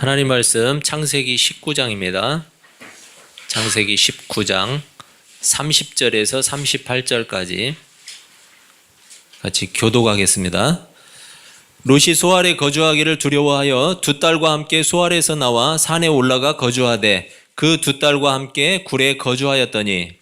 하나님 말씀 창세기 19장입니다. 창세기 19장 30절에서 38절까지 같이 교독하겠습니다. 롯이 소알에 거주하기를 두려워하여 두 딸과 함께 소알에서 나와 산에 올라가 거주하되 그 두 딸과 함께 굴에 거주하였더니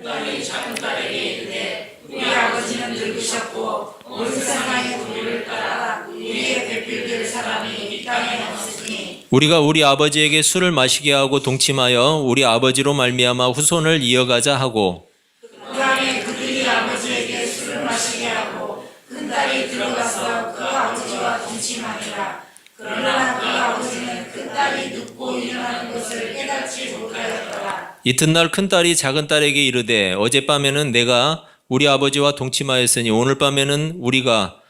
딸이 작은 딸에게 이르되 우리 아버지는 늙으셨고 온 세상의 부류를 따라 우리의 대필될 사람이 이 땅에 없으니 우리가 우리 아버지에게 술을 마시게 하고 동침하여 우리 아버지로 말미암아 후손을 이어가자 하고 그 안에 그들이 아버지에게 술을 마시게 하고 큰 딸이 들어가서 그 아버지와 동침하니라. 그러나 그 아버지는 큰 딸이 눕고 일어나는 것을 깨닫지 못하였더라. 이튿날 큰딸이 작은딸에게 이르되 어젯밤에는 내가 우리 아버지와 동침하였으니 오늘 밤에는 우리가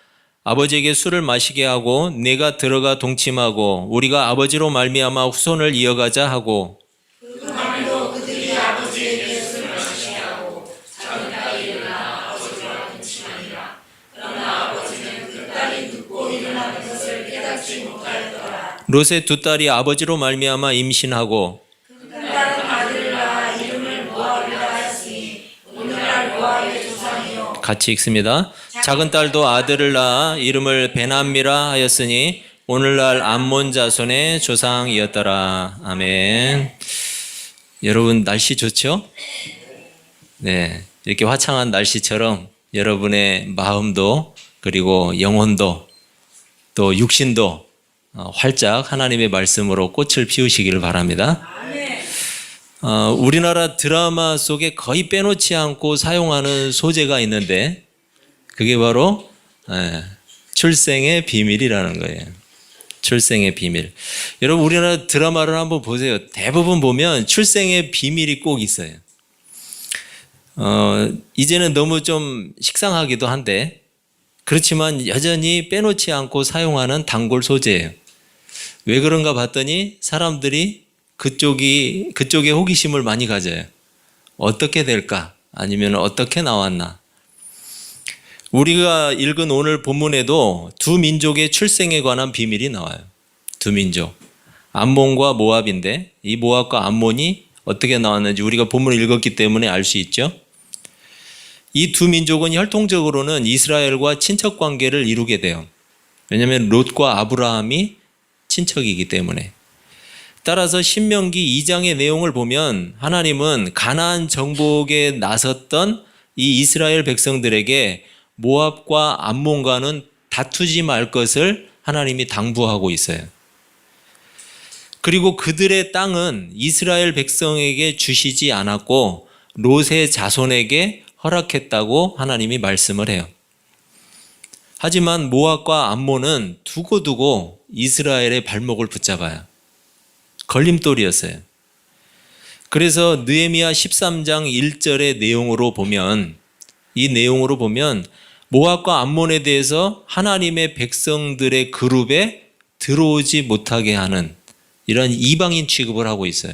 아버지에게 술을 마시게 하고 내가 들어가 동침하고 우리가 아버지로 말미암아 후손을 이어가자 하고 그 밤에도 그들이 아버지에게 술을 마시게 하고 작은 딸이 일어나 아버지와 동침하니라. 그러나 아버지는 그 딸이 눕고 일어나는 것을 깨닫지 못하였더라. 롯의 두 딸이 아버지로 말미암아 임신하고 큰 딸은 아들을 낳아 이름을 모압이라 하였으니 오늘날 모압의 조상이요. 같이 읽습니다. 작은 딸도 아들을 낳아 이름을 베남미라 하였으니 오늘날 암몬 자손의 조상이었더라. 아멘. 여러분 날씨 좋죠? 네, 이렇게 화창한 날씨처럼 여러분의 마음도 그리고 영혼도 또 육신도 활짝 하나님의 말씀으로 꽃을 피우시기를 바랍니다. 우리나라 드라마 속에 거의 빼놓지 않고 사용하는 소재가 있는데 그게 바로 출생의 비밀이라는 거예요. 출생의 비밀. 여러분 우리나라 드라마를 한번 보세요. 대부분 보면 출생의 비밀이 꼭 있어요. 이제는 너무 좀 식상하기도 한데 그렇지만 여전히 빼놓지 않고 사용하는 단골 소재예요. 왜 그런가 봤더니 사람들이 그쪽에 호기심을 많이 가져요. 어떻게 될까? 아니면 어떻게 나왔나? 우리가 읽은 오늘 본문에도 두 민족의 출생에 관한 비밀이 나와요. 두 민족. 암몬과 모압인데 이 모압과 암몬이 어떻게 나왔는지 우리가 본문을 읽었기 때문에 알 수 있죠. 이 두 민족은 혈통적으로는 이스라엘과 친척 관계를 이루게 돼요. 왜냐하면 롯과 아브라함이 친척이기 때문에. 따라서 신명기 2장의 내용을 보면 하나님은 가나안 정복에 나섰던 이 이스라엘 백성들에게 모압과 암몬과는 다투지 말 것을 하나님이 당부하고 있어요. 그리고 그들의 땅은 이스라엘 백성에게 주시지 않았고 롯의 자손에게 허락했다고 하나님이 말씀을 해요. 하지만 모압과 암몬은 두고두고 이스라엘의 발목을 붙잡아요. 걸림돌이었어요. 그래서 느헤미야 13장 1절의 내용으로 보면 이 내용으로 보면 모압과 암몬에 대해서 하나님의 백성들의 그룹에 들어오지 못하게 하는 이런 이방인 취급을 하고 있어요.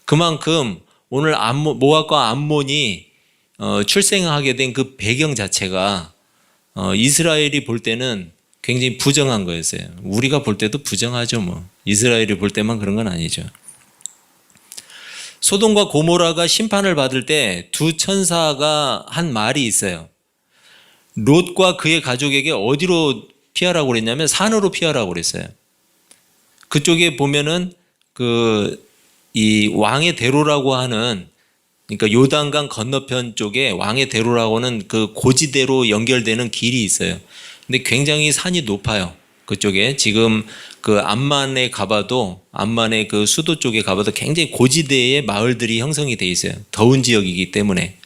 그만큼 오늘 모압과 암몬이 출생하게 된 그 배경 자체가 이스라엘이 볼 때는 굉장히 부정한 거였어요. 우리가 볼 때도 부정하죠 뭐. 이스라엘이 볼 때만 그런 건 아니죠. 소돔과 고모라가 심판을 받을 때 두 천사가 한 말이 있어요. 롯과 그의 가족에게 어디로 피하라고 그랬냐면 산으로 피하라고 그랬어요. 그쪽에 보면은 이 왕의 대로라고 하는 그러니까 요단강 건너편 쪽에 왕의 대로라고는 그 고지대로 연결되는 길이 있어요. 근데 굉장히 산이 높아요. 그쪽에 지금 그 암만에 가봐도 암만의 그 수도 쪽에 가봐도 굉장히 고지대의 마을들이 형성이 돼 있어요. 더운 지역이기 때문에.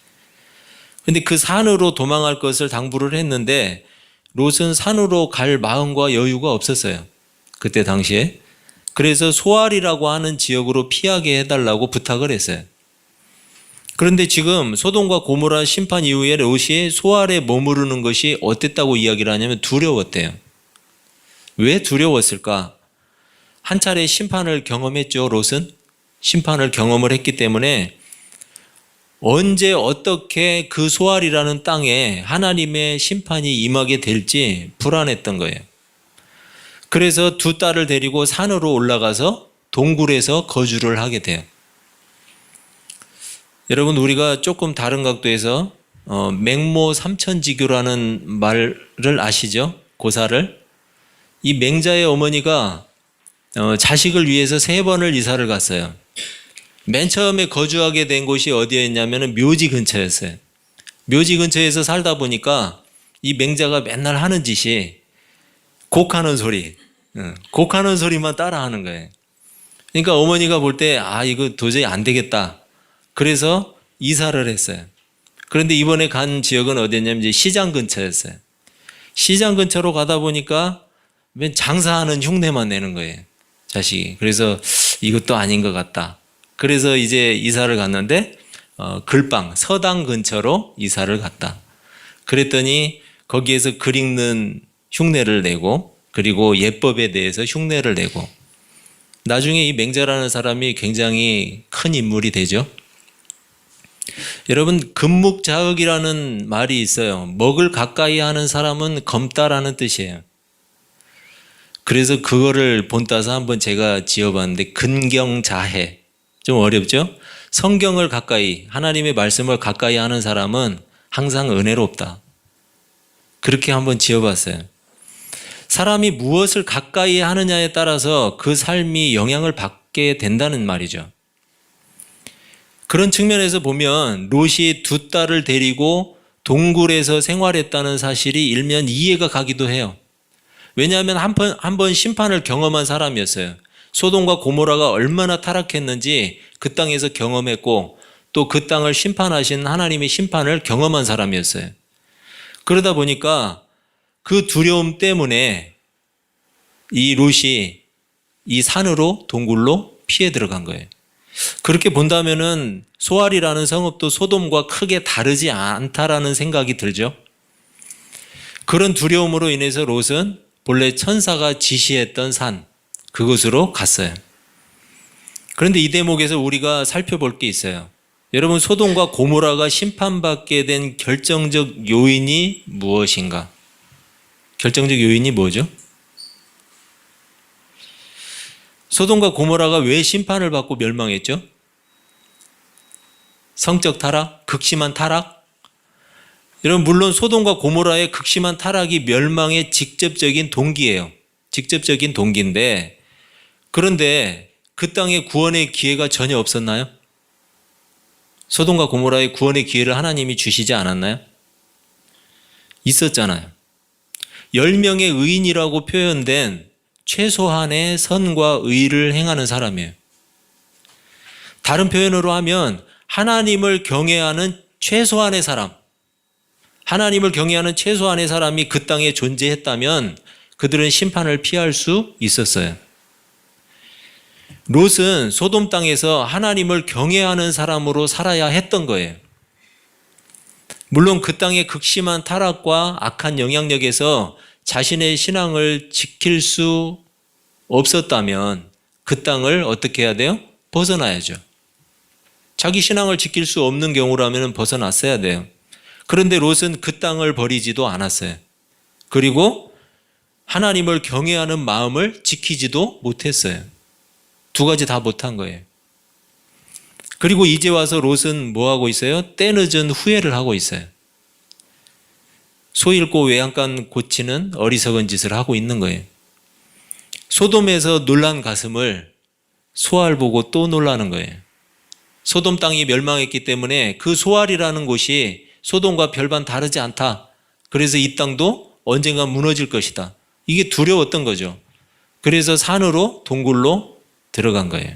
근데 그 산으로 도망할 것을 당부를 했는데 롯은 산으로 갈 마음과 여유가 없었어요. 그때 당시에. 그래서 소알이라고 하는 지역으로 피하게 해달라고 부탁을 했어요. 그런데 지금 소돔과 고모라 심판 이후에 롯이 소알에 머무르는 것이 어땠다고 이야기를 하냐면 두려웠대요. 왜 두려웠을까? 한 차례 심판을 경험했죠. 롯은 심판을 경험을 했기 때문에 언제 어떻게 그 소알이라는 땅에 하나님의 심판이 임하게 될지 불안했던 거예요. 그래서 두 딸을 데리고 산으로 올라가서 동굴에서 거주를 하게 돼요. 여러분, 우리가 조금 다른 각도에서 맹모 삼천지교라는 말을 아시죠? 고사를. 이 맹자의 어머니가 자식을 위해서 3번을 이사를 갔어요. 맨 처음에 거주하게 된 곳이 어디였냐면 묘지 근처였어요. 묘지 근처에서 살다 보니까 이 맹자가 맨날 하는 짓이 곡하는 소리, 곡하는 소리만 따라하는 거예요. 그러니까 어머니가 볼 때 이거 도저히 안 되겠다. 그래서 이사를 했어요. 그런데 이번에 간 지역은 어디였냐면 이제 시장 근처였어요. 시장 근처로 가다 보니까 맨 장사하는 흉내만 내는 거예요, 자식이. 그래서 이것도 아닌 것 같다. 그래서 이제 이사를 갔는데 글방, 서당 근처로 이사를 갔다. 그랬더니 거기에서 글 읽는 흉내를 내고, 그리고 예법에 대해서 흉내를 내고, 나중에 이 맹자라는 사람이 굉장히 큰 인물이 되죠. 여러분, 금묵자흑이라는 말이 있어요. 먹을 가까이 하는 사람은 검다라는 뜻이에요. 그래서 그거를 본따서 한번 제가 지어봤는데, 근경자해. 좀 어렵죠? 성경을 가까이, 하나님의 말씀을 가까이 하는 사람은 항상 은혜롭다. 그렇게 한번 지어봤어요. 사람이 무엇을 가까이 하느냐에 따라서 그 삶이 영향을 받게 된다는 말이죠. 그런 측면에서 보면 롯이 두 딸을 데리고 동굴에서 생활했다는 사실이 일면 이해가 가기도 해요. 왜냐하면 한 번 심판을 경험한 사람이었어요. 소돔과 고모라가 얼마나 타락했는지 그 땅에서 경험했고, 또 그 땅을 심판하신 하나님의 심판을 경험한 사람이었어요. 그러다 보니까 그 두려움 때문에 이 롯이 이 산으로, 동굴로 피해 들어간 거예요. 그렇게 본다면은 소알이라는 성읍도 소돔과 크게 다르지 않다라는 생각이 들죠. 그런 두려움으로 인해서 롯은 본래 천사가 지시했던 산, 그곳으로 갔어요. 그런데 이 대목에서 우리가 살펴볼 게 있어요. 여러분, 소돔과 고모라가 심판받게 된 결정적 요인이 무엇인가? 결정적 요인이 뭐죠? 소돔과 고모라가 왜 심판을 받고 멸망했죠? 성적 타락? 극심한 타락? 여러분, 물론 소돔과 고모라의 극심한 타락이 멸망의 직접적인 동기예요. 직접적인 동기인데, 그런데 그 땅에 구원의 기회가 전혀 없었나요? 소돔과 고모라의 구원의 기회를 하나님이 주시지 않았나요? 있었잖아요. 10명의 의인이라고 표현된 최소한의 선과 의를 행하는 사람이에요. 다른 표현으로 하면 하나님을 경외하는 최소한의 사람, 하나님을 경외하는 최소한의 사람이 그 땅에 존재했다면 그들은 심판을 피할 수 있었어요. 롯은 소돔 땅에서 하나님을 경외하는 사람으로 살아야 했던 거예요. 물론 그 땅의 극심한 타락과 악한 영향력에서 자신의 신앙을 지킬 수 없었다면 그 땅을 어떻게 해야 돼요? 벗어나야죠. 자기 신앙을 지킬 수 없는 경우라면 벗어났어야 돼요. 그런데 롯은 그 땅을 버리지도 않았어요. 그리고 하나님을 경외하는 마음을 지키지도 못했어요. 두 가지 다 못한 거예요. 그리고 이제 와서 롯은 뭐 하고 있어요? 때늦은 후회를 하고 있어요. 소 잃고 외양간 고치는 어리석은 짓을 하고 있는 거예요. 소돔에서 놀란 가슴을 소알 보고 또 놀라는 거예요. 소돔 땅이 멸망했기 때문에 그 소알이라는 곳이 소돔과 별반 다르지 않다. 그래서 이 땅도 언젠가 무너질 것이다. 이게 두려웠던 거죠. 그래서 산으로, 동굴로 들어간 거예요.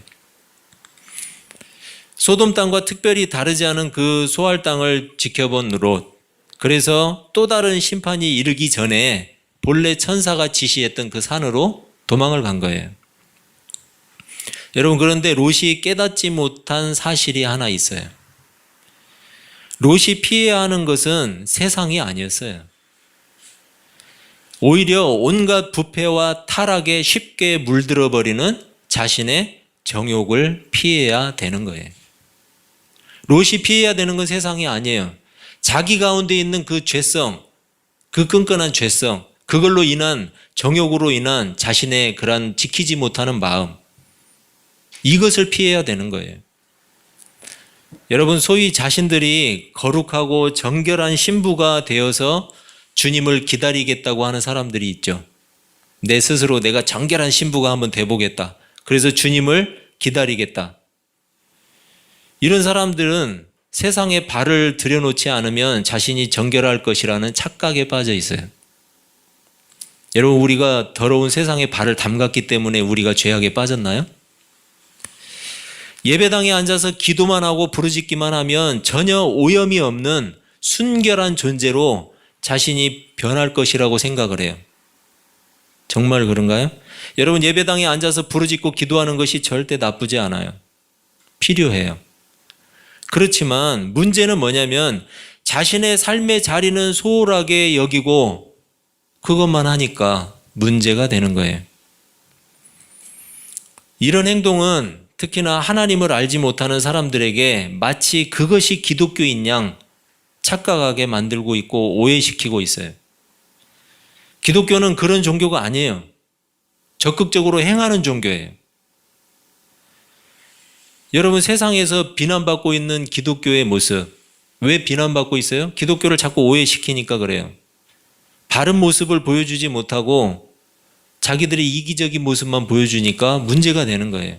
소돔 땅과 특별히 다르지 않은 그 소알 땅을 지켜본 롯. 그래서 또 다른 심판이 이르기 전에 본래 천사가 지시했던 그 산으로 도망을 간 거예요. 여러분, 그런데 롯이 깨닫지 못한 사실이 하나 있어요. 롯이 피해야 하는 것은 세상이 아니었어요. 오히려 온갖 부패와 타락에 쉽게 물들어버리는 자신의 정욕을 피해야 되는 거예요. 롯이 피해야 되는 건 세상이 아니에요. 자기 가운데 있는 그 죄성, 그 끈끈한 죄성, 그걸로 인한 정욕으로 인한 자신의 그런 지키지 못하는 마음, 이것을 피해야 되는 거예요. 여러분, 소위 자신들이 거룩하고 정결한 신부가 되어서 주님을 기다리겠다고 하는 사람들이 있죠. 내 스스로 내가 정결한 신부가 한번 돼보겠다. 그래서 주님을 기다리겠다. 이런 사람들은 세상에 발을 들여놓지 않으면 자신이 정결할 것이라는 착각에 빠져 있어요. 여러분, 우리가 더러운 세상에 발을 담갔기 때문에 우리가 죄악에 빠졌나요? 예배당에 앉아서 기도만 하고 부르짖기만 하면 전혀 오염이 없는 순결한 존재로 자신이 변할 것이라고 생각을 해요. 정말 그런가요? 여러분, 예배당에 앉아서 부르짖고 기도하는 것이 절대 나쁘지 않아요. 필요해요. 그렇지만 문제는 뭐냐면 자신의 삶의 자리는 소홀하게 여기고 그것만 하니까 문제가 되는 거예요. 이런 행동은 특히나 하나님을 알지 못하는 사람들에게 마치 그것이 기독교인 양 착각하게 만들고 있고 오해시키고 있어요. 기독교는 그런 종교가 아니에요. 적극적으로 행하는 종교예요. 여러분, 세상에서 비난받고 있는 기독교의 모습, 왜 비난받고 있어요? 기독교를 자꾸 오해시키니까 그래요. 바른 모습을 보여주지 못하고 자기들의 이기적인 모습만 보여주니까 문제가 되는 거예요.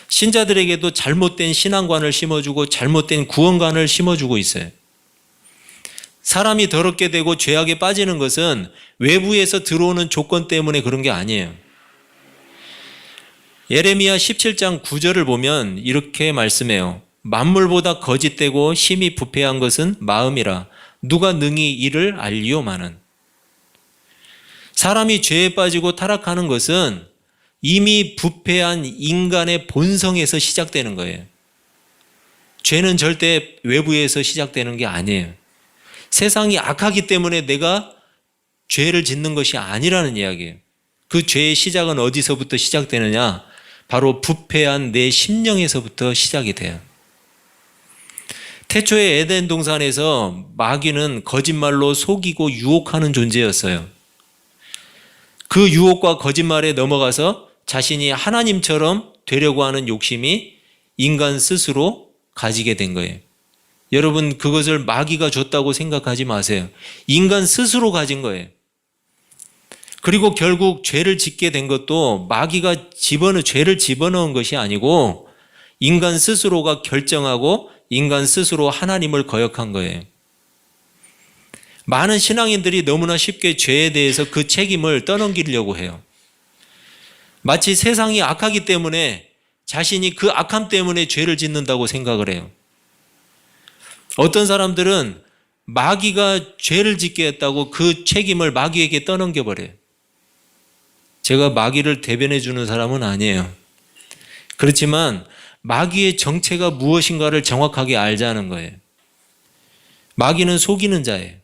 신자들에게도 잘못된 신앙관을 심어주고 잘못된 구원관을 심어주고 있어요. 사람이 더럽게 되고 죄악에 빠지는 것은 외부에서 들어오는 조건 때문에 그런 게 아니에요. 예레미야 17장 9절을 보면 이렇게 말씀해요. 만물보다 거짓되고 심히 부패한 것은 마음이라 누가 능히 이를 알리오마는. 사람이 죄에 빠지고 타락하는 것은 이미 부패한 인간의 본성에서 시작되는 거예요. 죄는 절대 외부에서 시작되는 게 아니에요. 세상이 악하기 때문에 내가 죄를 짓는 것이 아니라는 이야기예요. 그 죄의 시작은 어디서부터 시작되느냐? 바로 부패한 내 심령에서부터 시작이 돼요. 태초의 에덴 동산에서 마귀는 거짓말로 속이고 유혹하는 존재였어요. 그 유혹과 거짓말에 넘어가서 자신이 하나님처럼 되려고 하는 욕심이 인간 스스로 가지게 된 거예요. 여러분, 그것을 마귀가 줬다고 생각하지 마세요. 인간 스스로 가진 거예요. 그리고 결국 죄를 짓게 된 것도 마귀가 죄를 집어넣은 것이 아니고 인간 스스로가 결정하고 인간 스스로 하나님을 거역한 거예요. 많은 신앙인들이 너무나 쉽게 죄에 대해서 그 책임을 떠넘기려고 해요. 마치 세상이 악하기 때문에 자신이 그 악함 때문에 죄를 짓는다고 생각을 해요. 어떤 사람들은 마귀가 죄를 짓게 했다고 그 책임을 마귀에게 떠넘겨버려요. 제가 마귀를 대변해 주는 사람은 아니에요. 그렇지만 마귀의 정체가 무엇인가를 정확하게 알자는 거예요. 마귀는 속이는 자예요.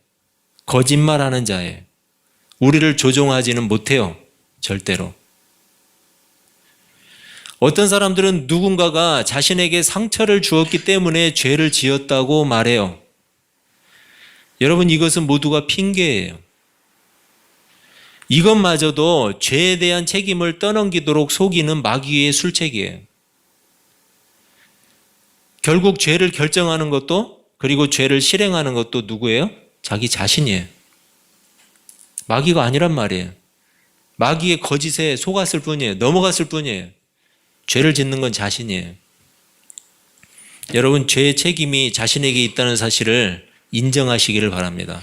거짓말하는 자예요. 우리를 조종하지는 못해요. 절대로. 어떤 사람들은 누군가가 자신에게 상처를 주었기 때문에 죄를 지었다고 말해요. 여러분, 이것은 모두가 핑계예요. 이것마저도 죄에 대한 책임을 떠넘기도록 속이는 마귀의 술책이에요. 결국 죄를 결정하는 것도, 그리고 죄를 실행하는 것도 누구예요? 자기 자신이에요. 마귀가 아니란 말이에요. 마귀의 거짓에 속았을 뿐이에요. 넘어갔을 뿐이에요. 죄를 짓는 건 자신이에요. 여러분, 죄의 책임이 자신에게 있다는 사실을 인정하시기를 바랍니다.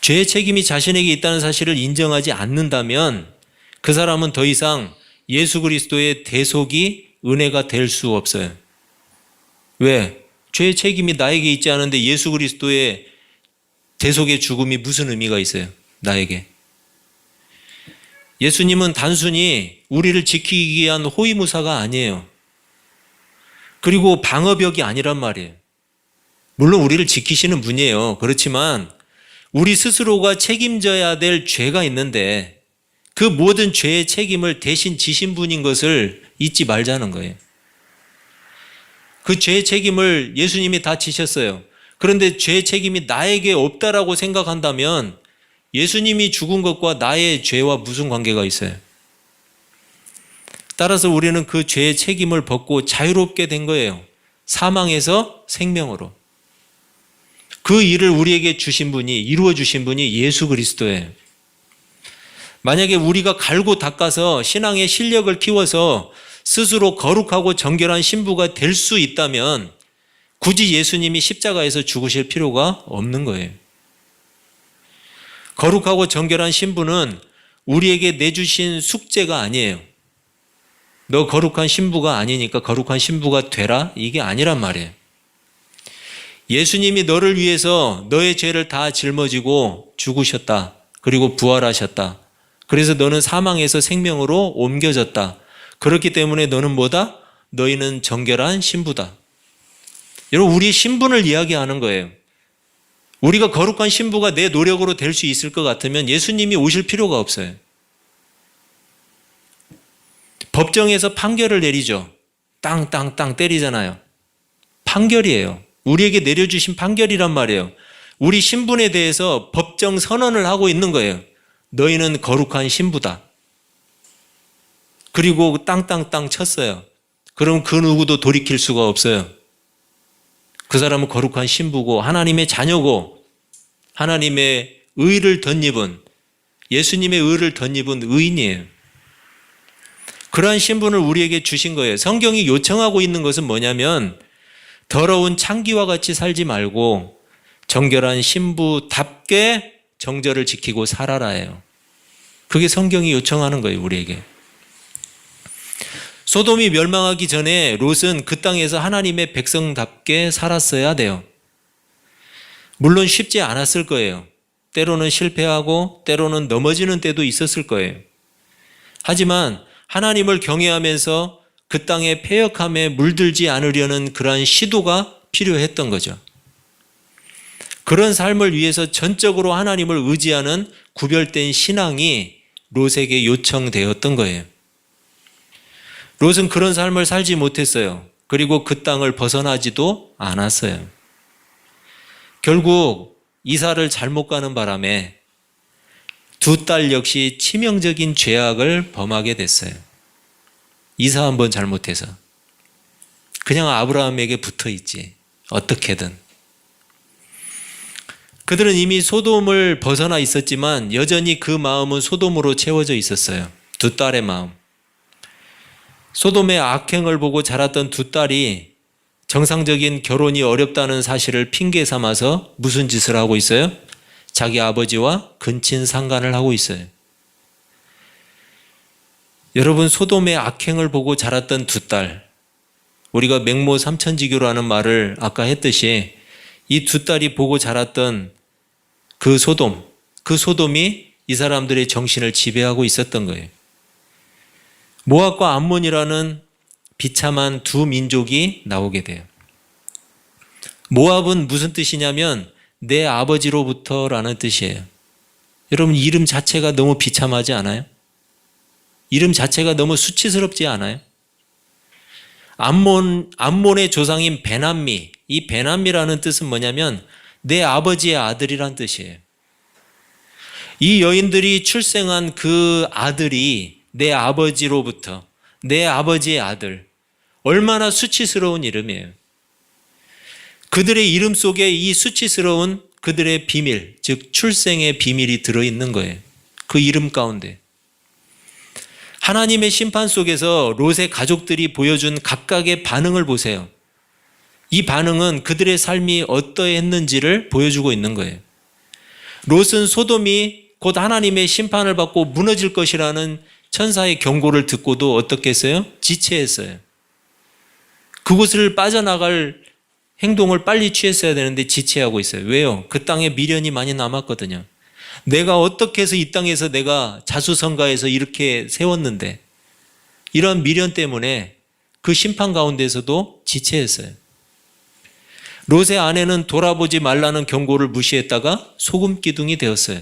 죄의 책임이 자신에게 있다는 사실을 인정하지 않는다면 그 사람은 더 이상 예수 그리스도의 대속이 은혜가 될 수 없어요. 왜? 죄의 책임이 나에게 있지 않은데 예수 그리스도의 대속의 죽음이 무슨 의미가 있어요? 나에게. 예수님은 단순히 우리를 지키기 위한 호위무사가 아니에요. 그리고 방어벽이 아니란 말이에요. 물론 우리를 지키시는 분이에요. 그렇지만 우리 스스로가 책임져야 될 죄가 있는데 그 모든 죄의 책임을 대신 지신 분인 것을 잊지 말자는 거예요. 그 죄의 책임을 예수님이 다 지셨어요. 그런데 죄의 책임이 나에게 없다라고 생각한다면 예수님이 죽은 것과 나의 죄와 무슨 관계가 있어요? 따라서 우리는 그 죄의 책임을 벗고 자유롭게 된 거예요. 사망에서 생명으로. 그 일을 우리에게 주신 분이, 이루어 주신 분이 예수 그리스도예요. 만약에 우리가 갈고 닦아서 신앙의 실력을 키워서 스스로 거룩하고 정결한 신부가 될 수 있다면 굳이 예수님이 십자가에서 죽으실 필요가 없는 거예요. 거룩하고 정결한 신부는 우리에게 내주신 숙제가 아니에요. 너 거룩한 신부가 아니니까 거룩한 신부가 되라? 이게 아니란 말이에요. 예수님이 너를 위해서 너의 죄를 다 짊어지고 죽으셨다. 그리고 부활하셨다. 그래서 너는 사망에서 생명으로 옮겨졌다. 그렇기 때문에 너는 뭐다? 너희는 정결한 신부다. 여러분, 우리 신분을 이야기하는 거예요. 우리가 거룩한 신부가 내 노력으로 될 수 있을 것 같으면 예수님이 오실 필요가 없어요. 법정에서 판결을 내리죠. 땅 때리잖아요. 판결이에요. 우리에게 내려주신 판결이란 말이에요. 우리 신분에 대해서 법정 선언을 하고 있는 거예요. 너희는 거룩한 신부다. 그리고 땅 쳤어요. 그럼 그 누구도 돌이킬 수가 없어요. 그 사람은 거룩한 신부고 하나님의 자녀고 하나님의 의를 덧입은, 예수님의 의를 덧입은 의인이에요. 그러한 신분을 우리에게 주신 거예요. 성경이 요청하고 있는 것은 뭐냐면 더러운 창기와 같이 살지 말고 정결한 신부답게 정절을 지키고 살아라예요. 그게 성경이 요청하는 거예요, 우리에게. 소돔이 멸망하기 전에 롯은 그 땅에서 하나님의 백성답게 살았어야 돼요. 물론 쉽지 않았을 거예요. 때로는 실패하고 때로는 넘어지는 때도 있었을 거예요. 하지만 하나님을 경외하면서 그 땅의 패역함에 물들지 않으려는 그러한 시도가 필요했던 거죠. 그런 삶을 위해서 전적으로 하나님을 의지하는 구별된 신앙이 롯에게 요청되었던 거예요. 롯은 그런 삶을 살지 못했어요. 그리고 그 땅을 벗어나지도 않았어요. 결국 이사를 잘못 가는 바람에 두 딸 역시 치명적인 죄악을 범하게 됐어요. 이사 한번 잘못해서. 그냥 아브라함에게 붙어 있지. 어떻게든. 그들은 이미 소돔을 벗어나 있었지만 여전히 그 마음은 소돔으로 채워져 있었어요. 두 딸의 마음. 소돔의 악행을 보고 자랐던 두 딸이 정상적인 결혼이 어렵다는 사실을 핑계 삼아서 무슨 짓을 하고 있어요? 자기 아버지와 근친상간을 하고 있어요. 여러분, 소돔의 악행을 보고 자랐던 두 딸, 우리가 맹모 삼천지교라는 말을 아까 했듯이 이 두 딸이 보고 자랐던 그 소돔이 이 사람들의 정신을 지배하고 있었던 거예요. 모압과 암몬이라는 비참한 두 민족이 나오게 돼요. 모압은 무슨 뜻이냐면 내 아버지로부터라는 뜻이에요. 여러분, 이름 자체가 너무 비참하지 않아요? 이름 자체가 너무 수치스럽지 않아요? 암몬의 조상인 베남미, 이 베남미라는 뜻은 뭐냐면 내 아버지의 아들이란 뜻이에요. 이 여인들이 출생한 그 아들이 내 아버지로부터, 내 아버지의 아들, 얼마나 수치스러운 이름이에요. 그들의 이름 속에 이 수치스러운 그들의 비밀, 즉 출생의 비밀이 들어있는 거예요. 그 이름 가운데. 하나님의 심판 속에서 롯의 가족들이 보여준 각각의 반응을 보세요. 이 반응은 그들의 삶이 어떠했는지를 보여주고 있는 거예요. 롯은 소돔이 곧 하나님의 심판을 받고 무너질 것이라는 천사의 경고를 듣고도 어떻게 했어요? 지체했어요. 그곳을 빠져나갈 행동을 빨리 취했어야 되는데 지체하고 있어요. 왜요? 그 땅에 미련이 많이 남았거든요. 내가 어떻게 해서 이 땅에서 내가 자수성가해서 이렇게 세웠는데 이런 미련 때문에 그 심판 가운데서도 지체했어요. 롯의 아내는 돌아보지 말라는 경고를 무시했다가 소금 기둥이 되었어요.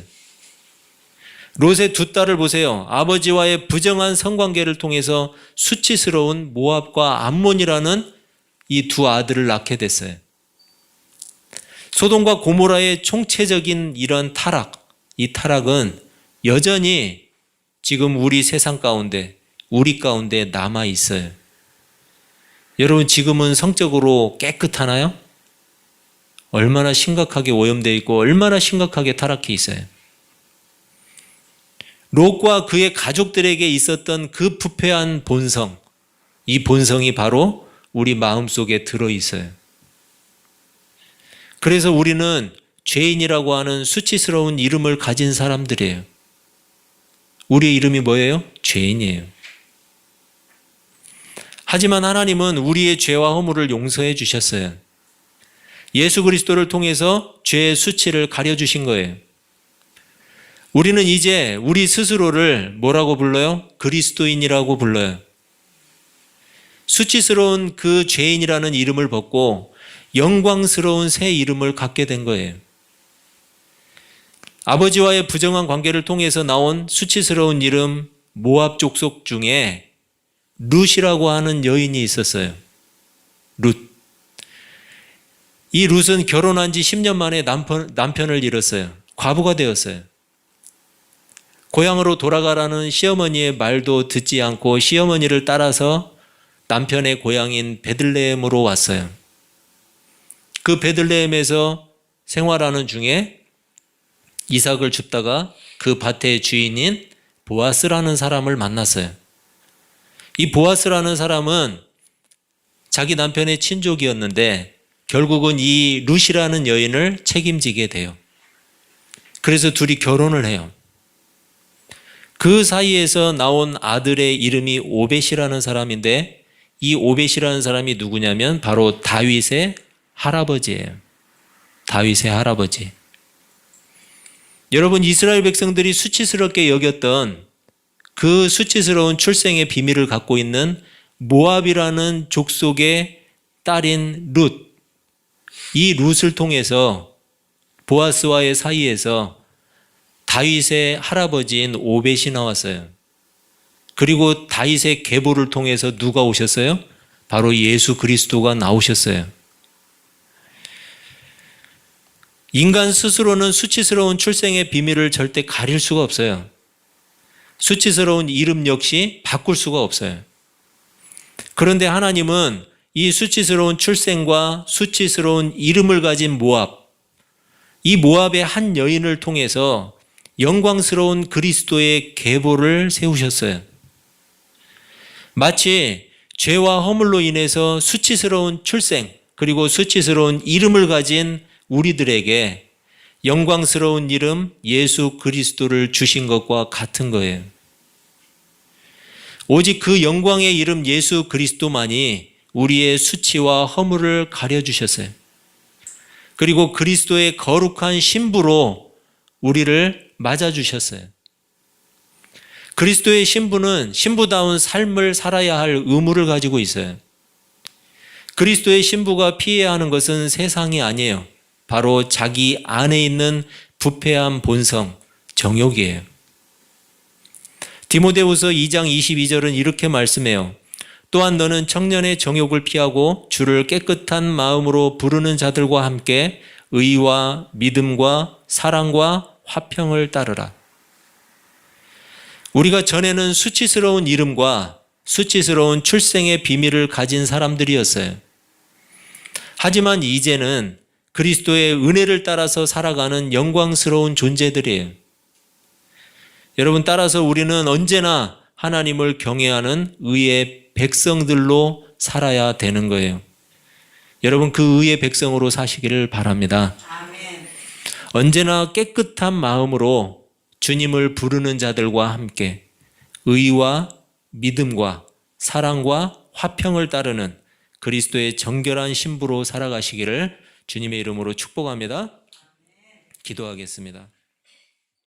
롯의 두 딸을 보세요. 아버지와의 부정한 성관계를 통해서 수치스러운 모압과 암몬이라는 이 두 아들을 낳게 됐어요. 소돔과 고모라의 총체적인 이런 타락, 이 타락은 여전히 지금 우리 세상 가운데, 우리 가운데 남아 있어요. 여러분, 지금은 성적으로 깨끗하나요? 얼마나 심각하게 오염되어 있고 얼마나 심각하게 타락해 있어요. 롯과 그의 가족들에게 있었던 그 부패한 본성, 이 본성이 바로 우리 마음속에 들어 있어요. 그래서 우리는 죄인이라고 하는 수치스러운 이름을 가진 사람들이에요. 우리의 이름이 뭐예요? 죄인이에요. 하지만 하나님은 우리의 죄와 허물을 용서해 주셨어요. 예수 그리스도를 통해서 죄의 수치를 가려주신 거예요. 우리는 이제 우리 스스로를 뭐라고 불러요? 그리스도인이라고 불러요. 수치스러운 그 죄인이라는 이름을 벗고 영광스러운 새 이름을 갖게 된 거예요. 아버지와의 부정한 관계를 통해서 나온 수치스러운 이름 모압 족속 중에 룻이라고 하는 여인이 있었어요. 룻. 이 룻은 결혼한 지 10년 만에 남편을 잃었어요. 과부가 되었어요. 고향으로 돌아가라는 시어머니의 말도 듣지 않고 시어머니를 따라서 남편의 고향인 베들레헴으로 왔어요. 그 베들레헴에서 생활하는 중에 이삭을 줍다가 그 밭의 주인인 보아스라는 사람을 만났어요. 이 보아스라는 사람은 자기 남편의 친족이었는데 결국은 이 룻이라는 여인을 책임지게 돼요. 그래서 둘이 결혼을 해요. 그 사이에서 나온 아들의 이름이 오벳이라는 사람인데 이 오벳이라는 사람이 누구냐면 바로 다윗의 할아버지예요. 다윗의 할아버지. 여러분, 이스라엘 백성들이 수치스럽게 여겼던 그 수치스러운 출생의 비밀을 갖고 있는 모압이라는 족속의 딸인 룻. 이 룻을 통해서 보아스와의 사이에서 다윗의 할아버지인 오벳이 나왔어요. 그리고 다윗의 계보를 통해서 누가 오셨어요? 바로 예수 그리스도가 나오셨어요. 인간 스스로는 수치스러운 출생의 비밀을 절대 가릴 수가 없어요. 수치스러운 이름 역시 바꿀 수가 없어요. 그런데 하나님은 이 수치스러운 출생과 수치스러운 이름을 가진 모압, 이 모압의 한 여인을 통해서 영광스러운 그리스도의 계보를 세우셨어요. 마치 죄와 허물로 인해서 수치스러운 출생 그리고 수치스러운 이름을 가진 우리들에게 영광스러운 이름 예수 그리스도를 주신 것과 같은 거예요. 오직 그 영광의 이름 예수 그리스도만이 우리의 수치와 허물을 가려주셨어요. 그리고 그리스도의 거룩한 신부로 우리를 맞아주셨어요. 그리스도의 신부는 신부다운 삶을 살아야 할 의무를 가지고 있어요. 그리스도의 신부가 피해야 하는 것은 세상이 아니에요. 바로 자기 안에 있는 부패한 본성, 정욕이에요. 디모데후서 2장 22절은 이렇게 말씀해요. 또한 너는 청년의 정욕을 피하고 주를 깨끗한 마음으로 부르는 자들과 함께 의와 믿음과 사랑과 화평을 따르라. 우리가 전에는 수치스러운 이름과 수치스러운 출생의 비밀을 가진 사람들이었어요. 하지만 이제는 그리스도의 은혜를 따라서 살아가는 영광스러운 존재들이에요. 여러분, 따라서 우리는 언제나 하나님을 경외하는 의의 백성들로 살아야 되는 거예요. 여러분, 그 의의 백성으로 사시기를 바랍니다. 아멘. 언제나 깨끗한 마음으로 주님을 부르는 자들과 함께 의와 믿음과 사랑과 화평을 따르는 그리스도의 정결한 신부로 살아가시기를 주님의 이름으로 축복합니다. 기도하겠습니다.